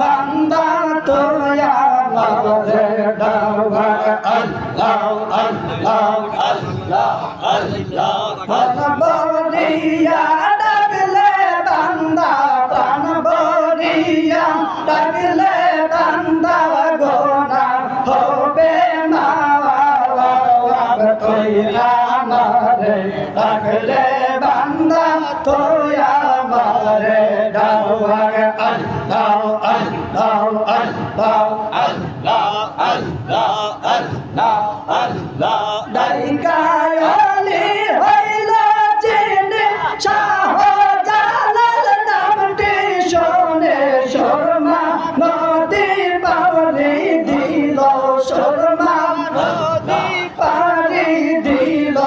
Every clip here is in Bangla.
বান্দা তুই আমারে ডাওয়া আল্লাহ আল্লাহ আল্লাহ আল্লাহ প্রাণ ভরিয়া ডাকলে বান্দা প্রাণ ভরিয়া ডাকলে বান্দা গোনা হবে না তুই আমারে ডাকলে বান্দা তুই আমারে ডাওয়া আল্লাহ আল্লাহ আল্লাহ আল্লাহ আল্লাহ আল্লাহ আল্লাহ ডাইকায়লি হইল চিনি শাহজালাল নামটি শোনে শর্মা নদী পারি দিল শর্মা নদী পারি দিল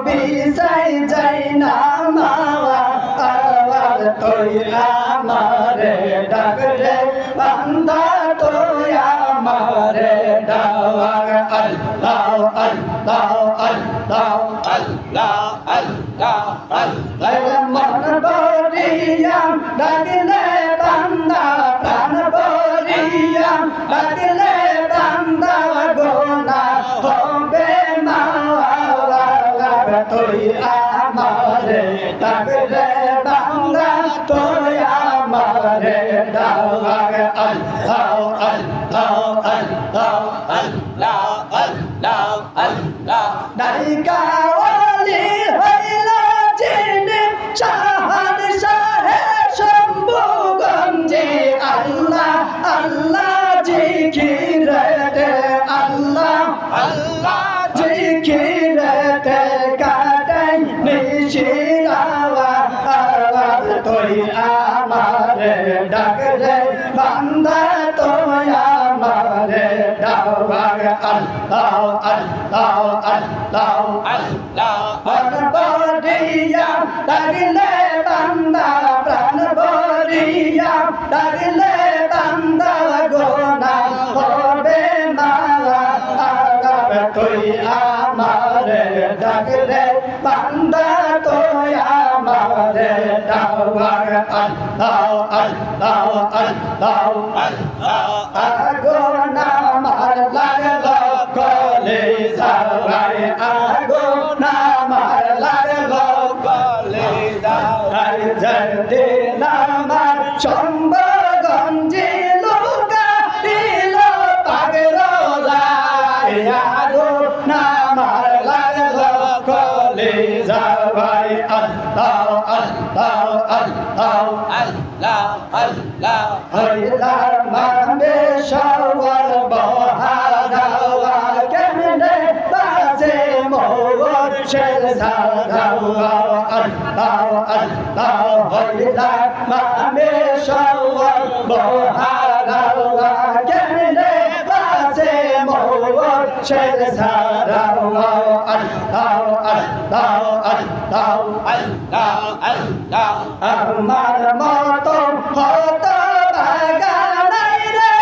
বিষয় যাই না মাওয়া আওয়াজ তুই আমারে ডাকলে বান্দা তুই আমারে ডাওয়া আল্লাহ আল্লাহ আল্লাহ আল্লাহ আল্লাহ আল্লাহ মন ভরিয়া ডাকলে বান্দা প্রাণ ভরিয়া ডাকলে বান্দা গোনা হবে না তুই আমারে ডাকলে বান্দা তুই আমারে ডাওয়া আল্লাহ আল্লাহ আল্লাহ আল্লাহ আল্লাহ আল্লাহ ডাইকাওয়ালি হইল চিনি শাহাদ শাহে শম্ভুগঞ্জে আল্লাহ আল্লাহ জিকিরতে আল্লাহ আল্লাহ জিকিরতে কাটাই নিশিরাওয়া তুই আমারে ডাকলে বান্দা তুই আমারে ডাওয়া আল্লাহ আল্লাহ আল্লাহ আল্লাহ প্রাণ ভরিয়া ডাকলে বান্দা প্রাণ ভরিয়া ডাকলে বান্দা গোনা হবে না তুই আমারে ডাকলে বান্দা তুই আমারে ডাওয়া আল্লাহ আল্লাহ আল্লাহ আল্লাহ আগুন আমার লাগলো কলে যাওয়ায় আগুন আমার লাগলো কলে যাওয়ায় যেদিন আমার শম্ভুগঞ্জে লুকা দিল পাগলায় আগুন আমার লাগলো কলে যাওয়ায় আল্লাহ আল্লাহ আল্লাহ আল্লাহ আল্লাহ হইলার মানে সওয়ার বহারাওয়া কেমনে বাজে মোর শের ধারাওয়া আল্লাহ আল্লাহ হইলার মানে সওয়ার বহারাওয়া কেমনে বাজে মোর শের ধারাওয়া আল্লাহ আল্লাহ আল্লাহ আল্লাহ আল্লাহ আমার মতো হত বাগানাই রে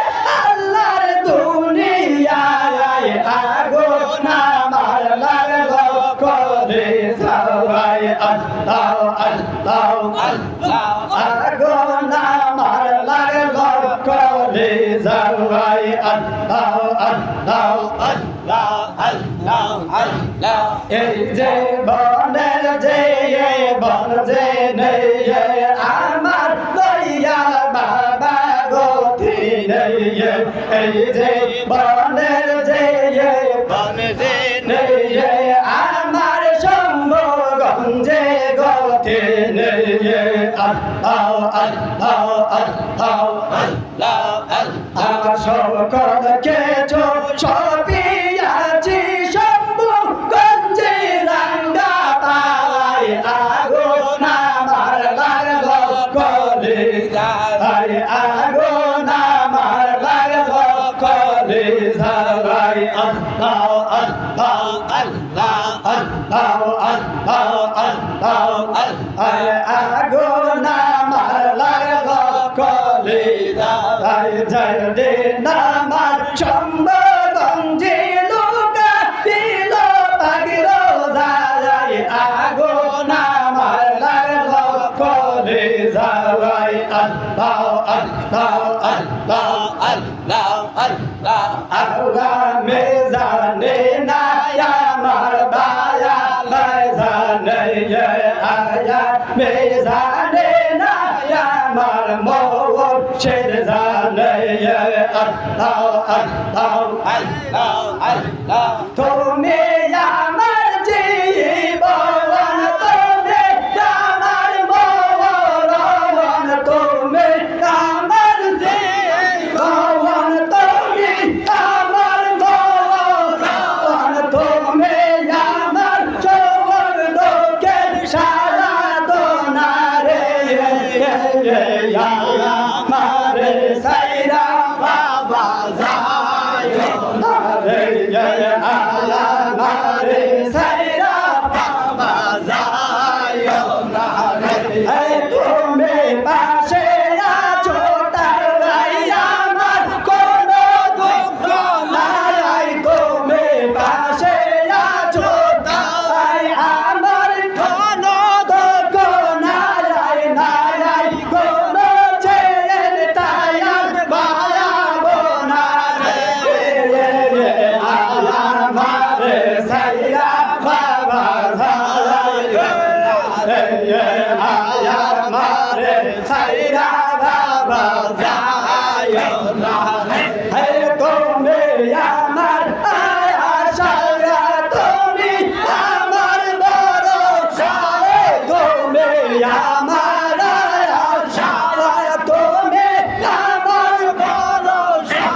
আল্লাহর দুনিয়ায় আগুন আমার লাগলো করে যাওয়াই আল্লাহ আল্লাহ আল্লাহ আগুন আমার লাগলো করে যাওয়াই আল্লাহ আল্লাহ আল্লাহ আল্লাহ আল্লাহ এই যে বনের যে বন যে নেই আমার দয়া বাবা গতি নেই এই যে বনের যে বন যে নেই আমার শম্ভুগঞ্জে গতি নেই আল্লাহ আল্লাহ আল্লাহ আল্লাহ আল্লাহ সকলকে ছপিয়াছি শম্ভুগঞ্জে রাঙ্গা পায় আগুন আমার লাগলো কলে যাই আগুন আমার লাগলো কলে যাই আল্লাহ আল্লাহ আল্লাহ আল্লাহ আল্লাহ আল্লাহ আল্লাহ আগুন আমার লাগলো কলে যাই জয় নামার সম্বগঞ্জে লোকা দিল পাগির যায় আগুন আমার লাগলো করে যায় আল্লাহ আল্লাহ আল্লাহ আল্লাহ আল্লাহ আল্লাহ মেজানে না আমার বায়া মেজানে আয়া মেজানে না আমার মোর শের জানে আল্লাহ আল্লাহ আল্লাহ আল্লাহ তুমি আমার জীবন তুমি আমার মরণ তুমি আমার জীবন তুমি আমার মরণ তুমি আমার চোর লোকের সারা দোনারে মারে সাইরা বাবা যায় মারে আলা মারে সাইরা বাবা যায় মারে তুমি পাশে আছো তাই আমার কোনো দুঃখ নাই তুমি পাশে আছো তাই আমার কোনো দুঃখ নাই নাই কোনো ছেলে তাই আর বায়াবো না রে আলা মারে সাইরা বাবা যায় আয়া মারে সাইরা বাবা যায় হে তুমি আমার আশা তুমি আমার ভরসা তুমি আমার আশা তুমি আমার ভরসা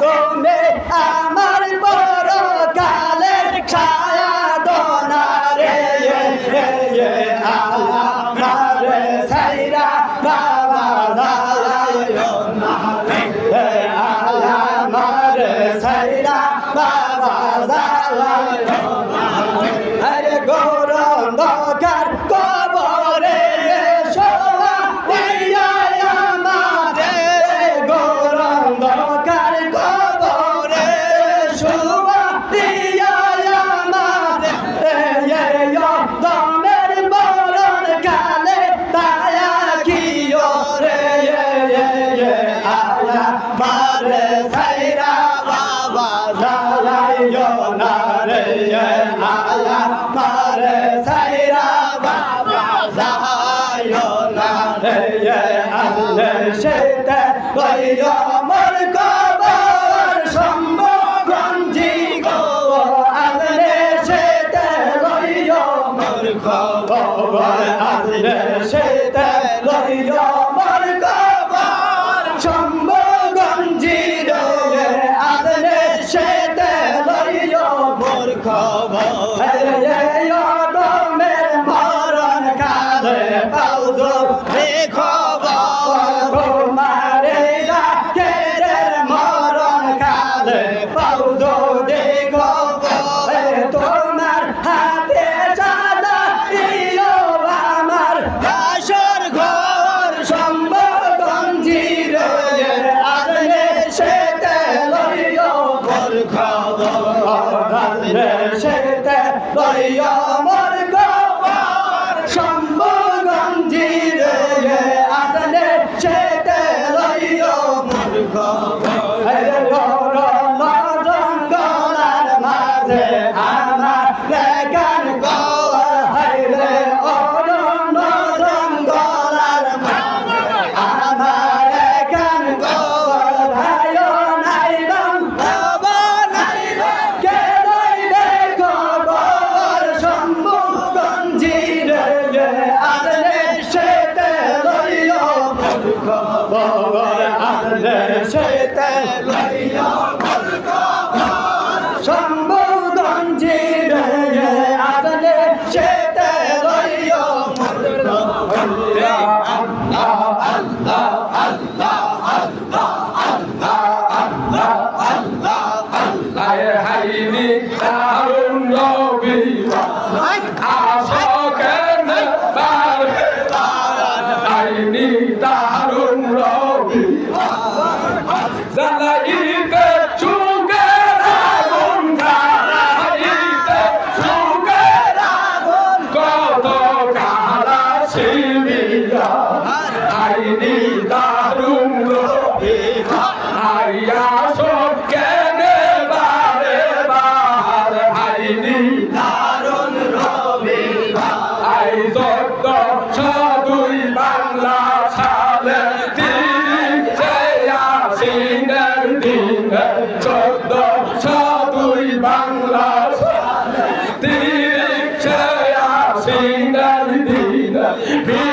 তুমি আমার পরকালের ছায়া দোনারে আমারে সাইরা বাবা যায় আমারে সাইরা বাবা যায় আরে গৌরঙ্গ কার কবরে সোয়া দিয়া আমারে গৌরঙ্গ কার কবরে সোয়া দিয়া আমারে দমের মরণ কালে তায়া কিও রে আয়া মারে সাইরা বাবা যায় না রে আয়া মারে সাইরা বাবা যায় না রে আল্লাহ সেটা কইও মোর কবর সম্বগঞ্জি গো আল্লাহ সেটা কইও মোর কবর আল্লাহ সেটা কইও মোর কবর সম্বগঞ্জি রে আল্লাহ সেটা কইও মোর খবর মের মরণ কালে পাউজো খবর তোমারে জাকের মরণ কালে পাউজো খবর তোমার হাতে চাঁদা ইয়ো আমার বাসর ঘর সম্বগঞ্জি রে আরে সেতে লইও মোর খবর আরে সেতে লইও মোর খবর সম্বগঞ্জি রে আরে সেতে লইও মোর খবর আরে গরম জঙ্গলার মাঝে আমার গান গাওয়া হাইরে অরণ্য জঙ্গলার মাঝে আমার গান গাওয়া ভাইও নাইলাম বাবা নাইলাম কে লইবে খবর সম্বগঞ্জি রে আরে সেতে লইও মোর খবর আরে সেতে লইও হাইনি দারুণ রবিবার আইয়া সব কেনে বারে বার হাইনি দারুণ রবিবার আই যত সাধুই বাংলা সালে সিনের দিন চোদ্দ সাধুই বাংলা সালে সিনের দিন